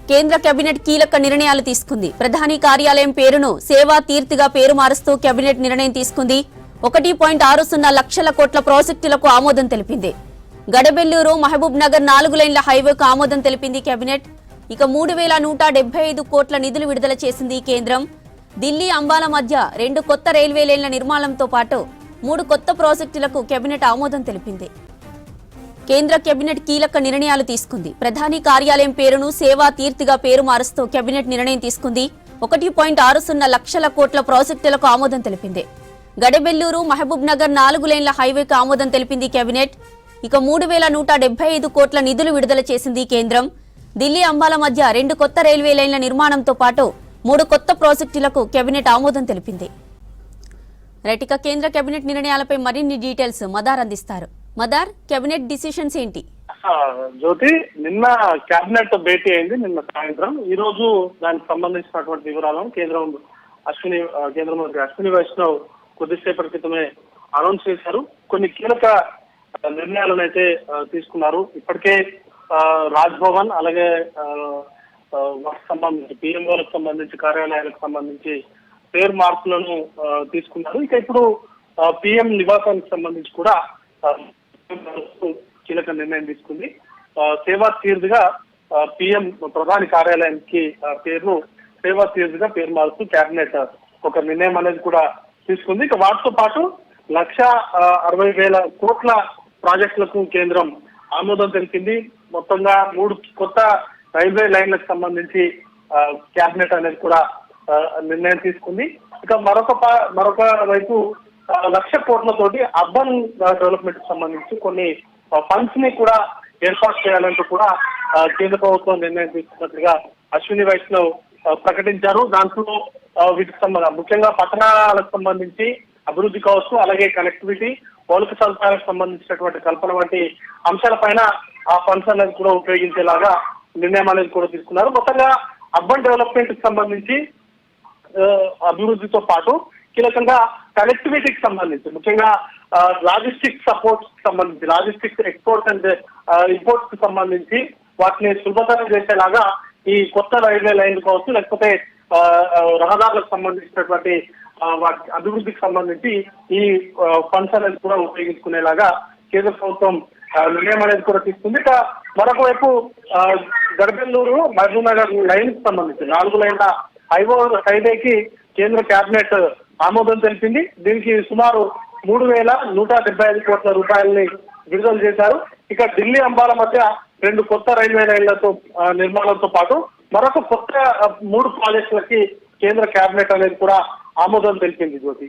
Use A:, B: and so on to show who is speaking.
A: కేంద్ర కేబినెట్ కీలక నిర్ణయాలు తీసుకుంది. ప్రధాని కార్యాలయం పేరును సేవా తీర్థిగా పేరు మారుస్తూ కేబినెట్ నిర్ణయం తీసుకుంది. 1.60 లక్షల కోట్ల ప్రాజెక్టులకు ఆమోదం తెలిపింది. గడబెల్లూరు మహబూబ్ నగర్ 4 లైన్ల హైవేకు ఆమోదం తెలిపింది కేబినెట్. ఇక 3175 కోట్ల నిధులు విడుదల చేసింది కేంద్రం. ఢిల్లీ అంబాల మధ్య 2 కొత్త రైల్వే లైన్ల నిర్మాణంతో పాటు 3 కొత్త ప్రాజెక్టులకు కేబినెట్ ఆమోదం తెలిపింది. కేంద్ర కేబినెట్ కీలక నిర్ణయాలు తీసుకుంది. ప్రధాని కార్యాలయం పేరును సేవా తీర్థిగా పేరు మారుస్తూ కేబినెట్ నిర్ణయం తీసుకుంది. 1.60 లక్షల కోట్ల ప్రాజెక్టులకు ఆమోదం తెలిపింది. గడబెల్లూరు మహబూబ్ నగర్ 4 లైన్ల హైవేకు ఆమోదం తెలిపింది కేబినెట్. ఇక 3175 కోట్ల నిధులు విడుదల చేసింది కేంద్రం. ఢిల్లీ అంబాల మధ్య 2 కొత్త రైల్వే లైన్ల నిర్మాణంతో పాటు 3 కొత్త ప్రాజెక్టులకు కేబినెట్ ఆమోదం తెలిపింది. రైటిక కేంద్ర కేబినెట్ నిర్ణయాలపై మరిన్ని డీటెయిల్స్ మదార్ అందిస్తారు. మదార్, కేబినెట్ డిసిషన్స్ ఏంటి?
B: జ్యోతి, నిన్న కేబినెట్ భేటీ అయింది నిన్న సాయంత్రం. ఈ రోజు దానికి సంబంధించినటువంటి వివరాలను కేంద్ర మంత్రి అశ్విని వైష్ణవ్ కొద్దిసేపటి క్రితమే అనౌన్స్ చేశారు. కొన్ని కీలక నిర్ణయాలను అయితే తీసుకున్నారు. ఇప్పటికే రాజ్ భవన్ అలాగే సంబంధించి పిఎంఓలకు సంబంధించి కార్యాలయాలకు సంబంధించి పేరు మార్పులను తీసుకున్నారు. ఇక ఇప్పుడు పిఎం నివాసానికి సంబంధించి కూడా కీలక నిర్ణయం తీసుకుంది. సేవా తీర్థిగా పిఎం ప్రధాని కార్యాలయానికి పేరు సేవా తీర్థిగా పేరు మారుస్తూ కేబినెట్ ఒక నిర్ణయం అనేది కూడా తీసుకుంది. ఇక వాటితో పాటు 1,60,000 కోట్ల ప్రాజెక్టులకు కేంద్రం ఆమోదం తెలిపింది. మొత్తంగా 3 కొత్త రైల్వే లైన్లకు సంబంధించి కేబినెట్ అనేది కూడా నిర్ణయం తీసుకుంది. ఇక మరొక వైపు 1,00,000 కోట్లతోటి అర్బన్ డెవలప్మెంట్ కి సంబంధించి కొన్ని ఫండ్స్ ని కూడా ఏర్పాటు చేయాలంటూ కూడా కేంద్ర ప్రభుత్వం నిర్ణయం తీసుకున్నట్లుగా అశ్విని వైష్ణవ్ ప్రకటించారు. దాంట్లో వీటికి ముఖ్యంగా పట్టణాలకు సంబంధించి అభివృద్ధి కావచ్చు, అలాగే కనెక్టివిటీ, మౌలిక సదుపాయాలకు సంబంధించినటువంటి కల్పన వంటి అంశాలపైన ఆ ఫండ్స్ అనేది కూడా ఉపయోగించేలాగా నిర్ణయం అనేది కూడా తీసుకున్నారు. మొత్తంగా అర్బన్ డెవలప్మెంట్ కి సంబంధించి అభివృద్ధితో పాటు కీలకంగా కనెక్టివిటీకి సంబంధించి ముఖ్యంగా లాజిస్టిక్స్ సపోర్ట్ సంబంధించి లాజిస్టిక్స్ ఎక్స్పోర్ట్స్ అండ్ ఇంపోర్ట్స్ కి సంబంధించి వాటిని సులభతరం చేసేలాగా ఈ కొత్త రైల్వే లైన్లు కావచ్చు, లేకపోతే రహదారులకు సంబంధించినటువంటి వాటి అభివృద్ధికి సంబంధించి ఈ ఫండ్స్ అనేది కూడా ఉపయోగించుకునేలాగా కేంద్ర ప్రభుత్వం నిర్ణయం అనేది కూడా తీసుకుంది. ఇక మరొక వైపు గడబెల్లూరు మహబూబ్ నగర్ లైన్ కి సంబంధించి 4 లైన్ల హైవేకి కేంద్ర కేబినెట్ ఆమోదం తెలిపింది. దీనికి సుమారు 3,175 కోట్ల రూపాయలని విడుదల చేశారు. ఇక ఢిల్లీ అంబాల మధ్య 2 కొత్త రైల్వే లైన్లతో నిర్మాణంతో పాటు మరొక కొత్త 3 ప్రాజెక్టులకి కేంద్ర కేబినెట్ అనేది కూడా ఆమోదం తెలిపింది. జ్యోతి.